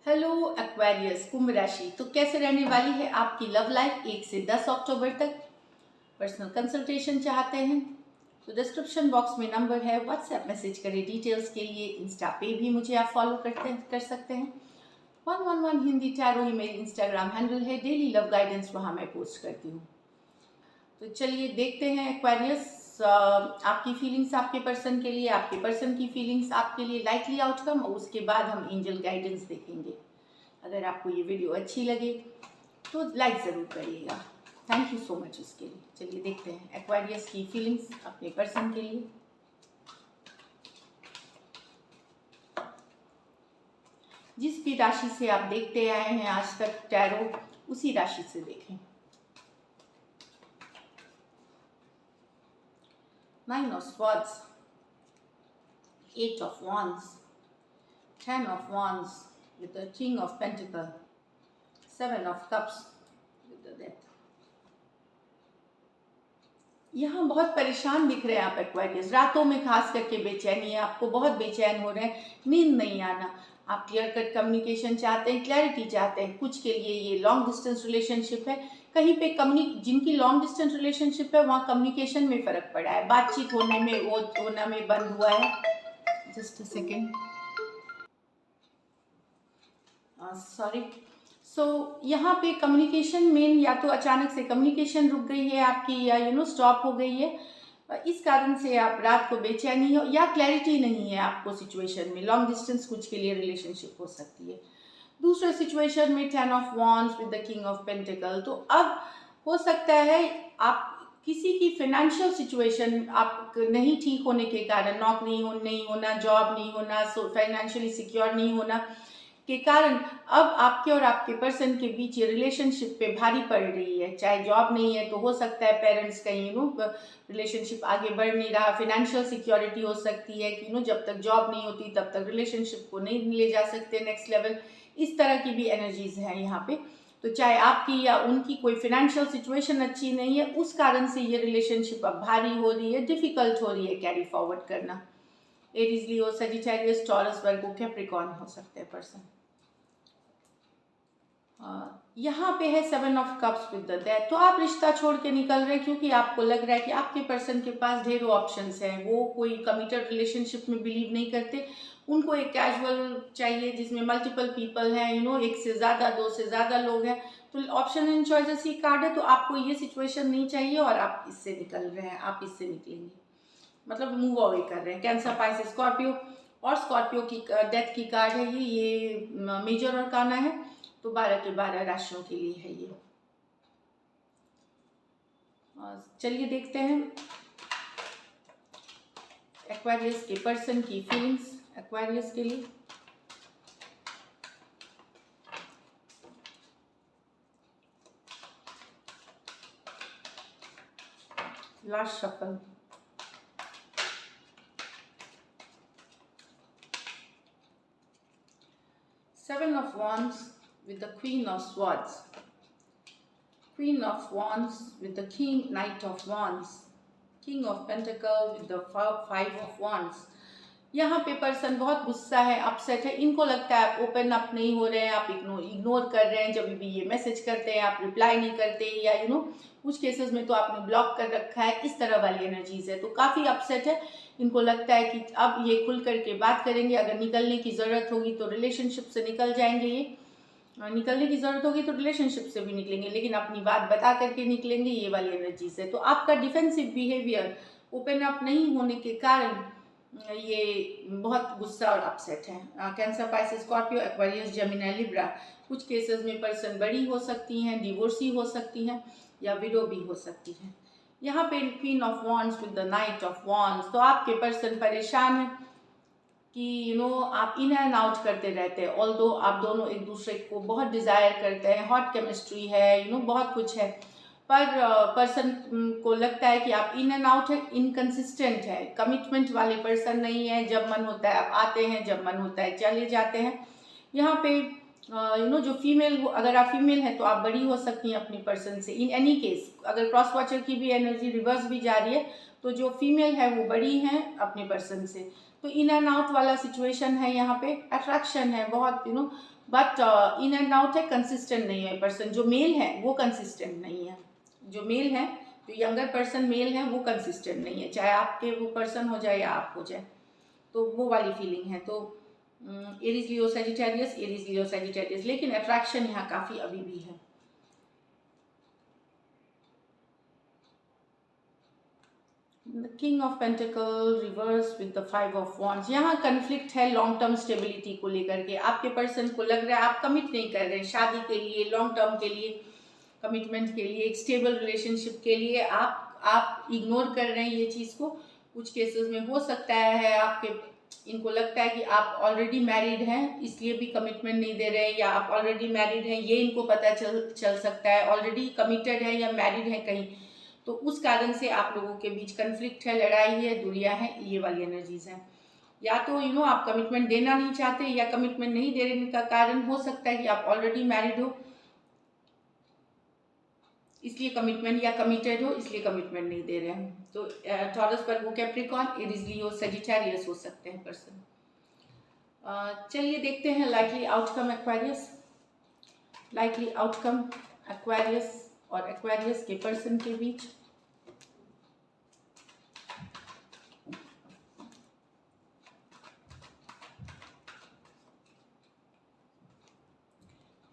Hello Aquarius कुंभ राशि, तो कैसे रहने वाली है आपकी लव लाइफ 1 से 10 अक्टूबर तक। पर्सनल कंसल्टेशन चाहते हैं तो डिस्क्रिप्शन बॉक्स में नंबर है, व्हाट्सएप मैसेज करें डिटेल्स के लिए। इंस्टा पे भी मुझे आप फॉलो कर सकते हैं। 111 हिंदी टैरो ही मेरी इंस्टाग्राम हैंडल है। डेली लव गाइडेंस वहाँ मैं पोस्ट करती हूँ। तो चलिए देखते हैं एक्वेरियस, आपकी फीलिंग्स आपके पर्सन के लिए, आपके पर्सन की फीलिंग्स आपके लिए, लाइकली आउटकम, और उसके बाद हम एंजल गाइडेंस देखेंगे। अगर आपको ये वीडियो अच्छी लगे तो लाइक ज़रूर करिएगा। थैंक यू सो मच उसके लिए। चलिए देखते हैं एक्वेरियस की फीलिंग्स अपने पर्सन के लिए। जिस भी राशि से आप देखते आए हैं आज तक टैरो, उसी राशि से देखें। 9 of Swords, 8 of Wands, 10 of Wands with the King of Pentacles, 7 of Cups with the Death। यहाँ बहुत परेशान दिख रहे हैं आप एक्वेरियस। रातों में खास करके बेचैनी है, आपको बहुत बेचैन हो रहे हैं, नींद नहीं आना। आप क्लियर कट कम्युनिकेशन चाहते हैं, क्लैरिटी चाहते हैं। कुछ के लिए ये लॉन्ग डिस्टेंस रिलेशनशिप है। कहीं पे जिनकी लॉन्ग डिस्टेंस रिलेशनशिप है वहाँ कम्युनिकेशन में फ़र्क पड़ा है, बातचीत होने में, वो होना में बंद हुआ है। Just a second, sorry. So यहाँ पे कम्युनिकेशन मेन, या तो अचानक से कम्युनिकेशन रुक गई है आपकी, या स्टॉप हो गई है। इस कारण से आप रात को बेचैनी हो, या क्लैरिटी नहीं है आपको सिचुएशन में। लॉन्ग डिस्टेंस कुछ के लिए रिलेशनशिप हो सकती है। दूसरे सिचुएशन में 10 of wands with the king of pentacle. तो अब हो सकता है आप किसी की फाइनेंशियल सिचुएशन आप नहीं ठीक होने के कारण, नौकरी नहीं होना, जॉब नहीं होना, फाइनेंशियली सिक्योर नहीं होना के कारण अब आपके और आपके पर्सन के बीच ये रिलेशनशिप पे भारी पड़ रही है। चाहे जॉब नहीं है तो हो सकता है पेरेंट्स कहीं रिलेशनशिप आगे बढ़ नहीं रहा। फाइनेंशियल सिक्योरिटी हो सकती है कि जब तक जॉब नहीं होती तब तक रिलेशनशिप को नहीं ले जा सकते नेक्स्ट लेवल। इस तरह की भी एनर्जीज हैं यहाँ पे। तो चाहे आपकी या उनकी कोई फाइनेंशियल सिचुएशन अच्छी नहीं है, उस कारण से ये रिलेशनशिप अब भारी हो रही है, डिफिकल्ट हो रही है कैरी फॉरवर्ड करना। एरीज, लियो, सजिटेरियस, टॉरस, वर्गो, कैप्रिकॉर्न हो सकते हैं पर्सन। यहाँ पे है 7 of cups with the death. तो आप रिश्ता छोड़ के निकल रहे हैं क्योंकि आपको लग रहा है कि आपके पर्सन के पास ढेरों ऑप्शंस हैं। वो कोई कमिटेड रिलेशनशिप में बिलीव नहीं करते। उनको एक कैजुअल चाहिए जिसमें मल्टीपल पीपल हैं, एक से ज़्यादा, दो से ज़्यादा लोग हैं। तो option and choices he card है। तो आपको ये सिचुएशन नहीं चाहिए और आप इससे निकल रहे हैं, आप इससे निकलेंगे, मतलब मूव अवे कर रहे हैं। कैंसर, पाइसेस, स्कॉर्पियो, और स्कॉर्पियो की डेथ की कार्ड है ये मेजर अरकाना है। तो 12 के 12 राशियों के लिए है ये। चलिए देखते हैं एक्वेरियस के पर्सन की फीलिंग्स एक्वेरियस के लिए। Last shuffle, Seven of Wands with the Queen of Swords, Queen of Wands with the Knight of Wands, King of Pentacles with the 5 of Wands। यहाँ पे पर्सन बहुत गुस्सा है, अपसेट है। इनको लगता है आप ओपन अप नहीं हो रहे हैं, आप इग्नोर कर रहे हैं। जब भी ये मैसेज करते हैं आप रिप्लाई नहीं करते, या कुछ केसेस में तो आपने ब्लॉक कर रखा है। इस तरह वाली एनर्जीज है। तो काफ़ी अपसेट है। इनको लगता है कि अब ये खुल करके बात करेंगे। अगर निकलने की ज़रूरत होगी तो रिलेशनशिप से निकल जाएंगे। ये निकलने की ज़रूरत होगी तो रिलेशनशिप से भी निकलेंगे, लेकिन अपनी बात बता करके निकलेंगे। ये वाली एनर्जीज है। तो आपका डिफेंसिव बिहेवियर, ओपन अप नहीं होने के कारण ये बहुत गुस्सा और अपसेट है। Cancer, Pisces, Scorpio, Aquarius, Gemini, Libra. कुछ केसेस में पर्सन बड़ी हो सकती हैं, डिवोर्सी हो सकती हैं, या विडो भी हो सकती हैं। यहाँ पे queen of wands with the night of wands. तो आपके पर्सन परेशान है कि आप इन एंड आउट करते रहते हैं। ऑल्दो आप दोनों एक दूसरे को बहुत डिज़ायर करते हैं, हॉट केमिस्ट्री है, बहुत कुछ है, पर पर्सन को लगता है कि आप इन एंड आउट है, इनकंसिस्टेंट है, कमिटमेंट वाले पर्सन नहीं है। जब मन होता है आप आते हैं, जब मन होता है चले जाते हैं। यहाँ पे जो फीमेल, अगर आप फीमेल हैं तो आप बड़ी हो सकती हैं अपनी पर्सन से। इन एनी केस अगर क्रॉस वॉचर की भी एनर्जी रिवर्स भी जा रही है तो जो फीमेल है वो बड़ी हैं अपने पर्सन से। तो इन एंड आउट वाला सिचुएशन है, यहाँ पे अट्रैक्शन है बहुत, बट इन एंड आउट है, कंसिस्टेंट नहीं है पर्सन। जो मेल है वो कंसिस्टेंट नहीं है, जो मेल है, जो यंगर पर्सन मेल है वो कंसिस्टेंट नहीं है, चाहे आपके वो पर्सन हो जाए या आप हो जाए, तो वो वाली फीलिंग है। तो Aries Leo Sagittarius, Aries Leo Sagittarius, लेकिन अट्रैक्शन यहाँ काफ़ी अभी भी है। King of pentacle reverse with the 5 of wands, यहाँ कन्फ्लिक्ट है लॉन्ग टर्म स्टेबिलिटी को लेकर के। आपके पर्सन को लग रहा है आप कमिट नहीं कर रहे हैं शादी के लिए, लॉन्ग टर्म के लिए, कमिटमेंट के लिए, एक स्टेबल रिलेशनशिप के लिए, आप इग्नोर कर रहे हैं ये चीज़ को। कुछ केसेस में हो सकता है आपके, इनको लगता है कि आप ऑलरेडी मैरिड हैं इसलिए भी कमिटमेंट नहीं दे रहे हैं, या आप ऑलरेडी मैरिड हैं ये इनको पता चल सकता है, ऑलरेडी कमिटेड है या मैरिड है कहीं, तो उस कारण से आप लोगों के बीच कन्फ्लिक्ट है, लड़ाई है, दूरियां हैं, ये वाली एनर्जीज हैं। या तो आप कमिटमेंट देना नहीं चाहते, या कमिटमेंट नहीं देने का कारण हो सकता है कि आप ऑलरेडी मैरिड हो इसलिए कमिटमेंट, या कमिटेड हो इसलिए कमिटमेंट नहीं दे रहे हैं। तो टॉरस पर वो कैप्रिकॉर्न, एरीज लियो सजिटेरियस हो सकते हैं पर्सन। चलिए देखते हैं likely outcome Aquarius. Likely outcome Aquarius और एक्वेरियस के पर्सन के बीच।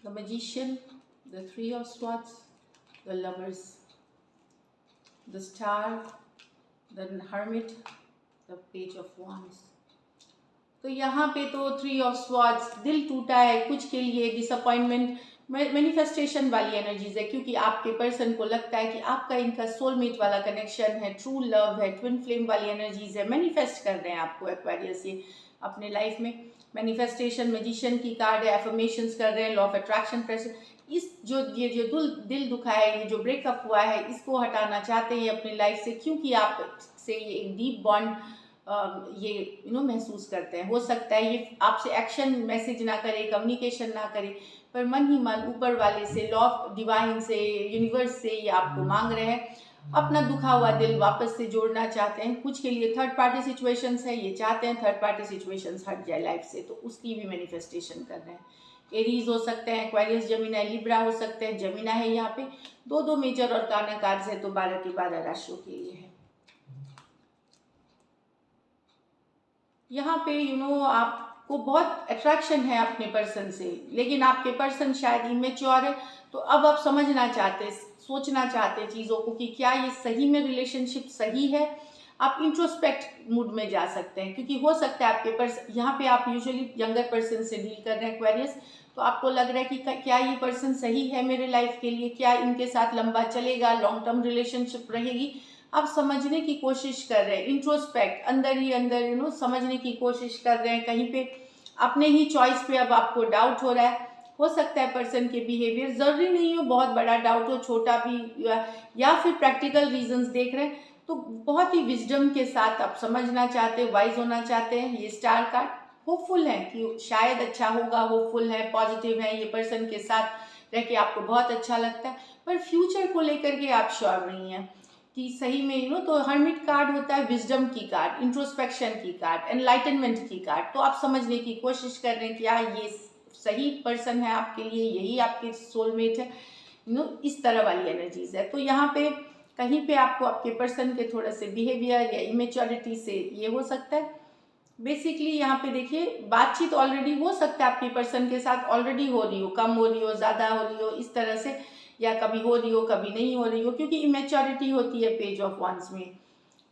The Magician, the Three of Swords, the Lovers, the Star, the Hermit, the Page of Wands। तो यहाँ पे तो 3 ऑफ स्वॉर्ड्स, दिल टूटा है कुछ के लिए, डिसअपॉइंटमेंट, मैनिफेस्टेशन वाली एनर्जीज है, क्योंकि आपके पर्सन को लगता है कि आपका इनका सोलमेट वाला कनेक्शन है, ट्रू लव है, ट्विन फ्लेम वाली एनर्जीज है, मैनिफेस्ट कर रहे हैं आपको एक्वेरियस ये अपने लाइफ में। मैनिफेस्टेशन, मैजिशियन की कार्ड है, एफर्मेशंस कर रहे हैं, लॉ ऑफ अट्रैक्शन, प्रेशर, इस ये जो दिल दुखा है, ये जो ब्रेकअप हुआ है, इसको हटाना चाहते हैं अपनी लाइफ से, क्योंकि आप से ये एक डीप बॉन्ड ये महसूस करते हैं। हो सकता है ये आपसे एक्शन मैसेज ना करे, कम्युनिकेशन ना करे, पर मन ही मन ऊपर वाले से, लॉ ऑफ डिवाइन से, यूनिवर्स से ये आपको मांग रहे हैं, अपना दुखा हुआ दिल वापस से जोड़ना चाहते हैं। कुछ के लिए थर्ड पार्टी सिचुएशंस है, ये चाहते हैं थर्ड पार्टी सिचुएशंस हट जाए लाइफ से, तो उसकी भी मैनिफेस्टेशन कर रहे हैं। एरीज हो सकते हैं, एक्वेरियस, जमीना, लिब्रा हो सकते हैं। जमीना है यहाँ पे, दो मेजर और काना कार्ड्स है, तो 12 के 12 राशियों के लिए है। यहाँ पे आपको बहुत अट्रैक्शन है अपने पर्सन से, लेकिन आपके पर्सन शायद इमेच्योर है, तो अब आप समझना चाहते, सोचना चाहते चीज़ों को कि क्या ये सही में रिलेशनशिप सही है। आप इंट्रोस्पेक्ट मूड में जा सकते हैं, क्योंकि हो सकता है आपके पर्सन, यहाँ पे आप यूजुअली यंगर पर्सन से डील कर रहे हैं एक्वेरियस, तो आपको लग रहा है कि क्या ये पर्सन सही है मेरे लाइफ के लिए, क्या इनके साथ लंबा चलेगा, लॉन्ग टर्म रिलेशनशिप रहेगी। आप समझने की कोशिश कर रहे हैं, इंट्रोस्पेक्ट, अंदर ही अंदर समझने की कोशिश कर रहे हैं। कहीं पे अपने ही चॉइस पे अब आपको डाउट हो रहा है। हो सकता है पर्सन के बिहेवियर, जरूरी नहीं हो बहुत बड़ा डाउट हो, छोटा भी, या फिर प्रैक्टिकल रीजंस देख रहे हैं, तो बहुत ही विजडम के साथ आप समझना चाहते हैं, वाइज होना चाहते हैं। ये स्टार कार्ड होपफुल है कि शायद अच्छा होगा, होपफुल है, पॉजिटिव है, ये पर्सन के साथ रह के आपको बहुत अच्छा लगता है, पर फ्यूचर को लेकर के आप श्योर नहीं है कि सही में तो हर्मिट कार्ड होता है विजडम की कार्ड, इंट्रोस्पेक्शन की कार्ड, एनलाइटनमेंट की कार्ड। तो आप समझने की कोशिश कर रहे हैं क्या ये सही पर्सन है आपके लिए, यही आपके सोलमेट है, इस तरह वाली एनर्जीज है। तो यहाँ पे कहीं पे आपको आपके पर्सन के थोड़े से बिहेवियर या इमेच्योरिटी से ये हो सकता है। बेसिकली यहाँ पे देखिए, बातचीत ऑलरेडी हो सकता है आपके पर्सन के साथ ऑलरेडी हो रही हो, कम हो रही हो, ज़्यादा हो रही हो, इस तरह से, या कभी हो रही हो कभी नहीं हो रही हो, क्योंकि इमेच्योरिटी होती है पेज ऑफ वंस में।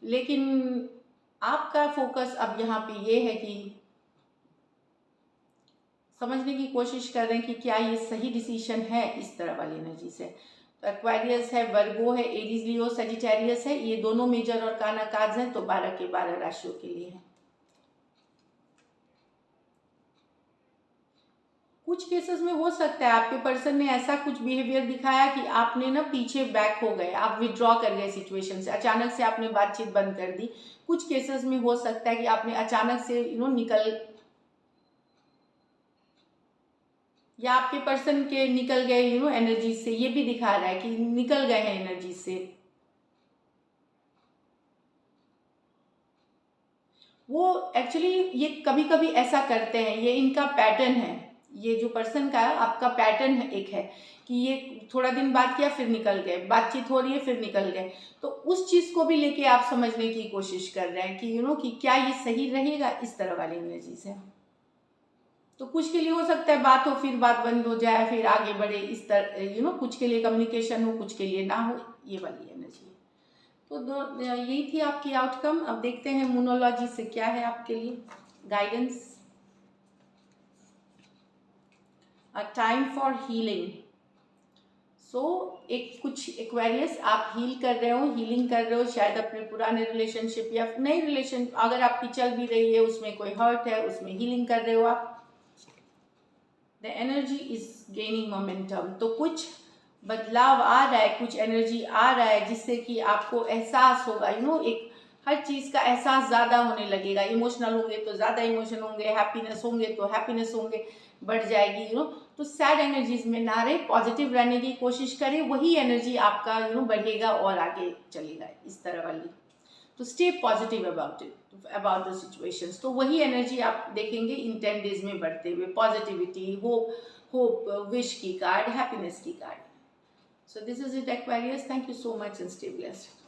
लेकिन आपका फोकस अब यहाँ पे ये है कि समझने की कोशिश कर रहे हैं कि क्या ये सही डिसीजन है इस तरह वाली एनर्जी से। तो एक्वेरियस है, वर्गो है, एरीज, लियो, सजिटेरियस है, ये दोनों मेजर और काना कार्ड्स हैं, तो 12 के 12 राशियों के लिए है। कुछ केसेस में हो सकता है आपके पर्सन ने ऐसा कुछ बिहेवियर दिखाया कि आपने ना पीछे बैक हो गए, आप विड्रॉ कर गए सिचुएशन से, अचानक से आपने बातचीत बंद कर दी। कुछ केसेस में हो सकता है कि आपने अचानक से निकल, या आपके पर्सन के निकल गए एनर्जी से, ये भी दिखा रहा है कि निकल गए हैं एनर्जी से। वो एक्चुअली ये कभी कभी ऐसा करते हैं, ये इनका पैटर्न है, ये जो पर्सन का आपका पैटर्न है एक है कि ये थोड़ा दिन बात किया फिर निकल गए, बातचीत हो रही है फिर निकल गए। तो उस चीज़ को भी लेके आप समझने की कोशिश कर रहे हैं कि कि क्या ये सही रहेगा, इस तरह वाली एनर्जी से। तो कुछ के लिए हो सकता है बात हो फिर बात बंद हो जाए फिर आगे बढ़े, इस तरह कुछ के लिए कम्युनिकेशन हो, कुछ के लिए ना हो, ये वाली एनर्जी। तो यही थी आपकी आउटकम। अब देखते हैं मोनोलॉजी से क्या है आपके लिए guidance. A time for healing. So एक कुछ एक्वेरियस आप हील कर रहे हो, हीलिंग कर रहे हो, शायद अपने पुराने रिलेशनशिप या नई रिलेशन अगर आपकी चल भी रही है, उसमें कोई हर्ट है, उसमें हीलिंग कर रहे हो आप। The energy is gaining momentum. तो कुछ बदलाव आ रहा है, कुछ एनर्जी आ रहा है जिससे कि आपको एहसास होगा, एक हर चीज़ का एहसास ज़्यादा होने लगेगा। इमोशनल होंगे तो ज़्यादा इमोशन होंगे, हैप्पीनेस होंगे तो हैप्पीनेस होंगे बढ़ जाएगी। तो सैड एनर्जीज में ना रहे, पॉजिटिव रहने की कोशिश करें, वही एनर्जी आपका बढ़ेगा और आगे चलेगा, इस तरह वाली। तो stay positive about it, about the situations. तो वही एनर्जी आप देखेंगे इन 10 डेज में बढ़ते हुए, पॉजिटिविटी, होप, विश की कार्ड, हैप्पीनेस की card. So this is it, Aquarius. Thank you so much and stay blessed.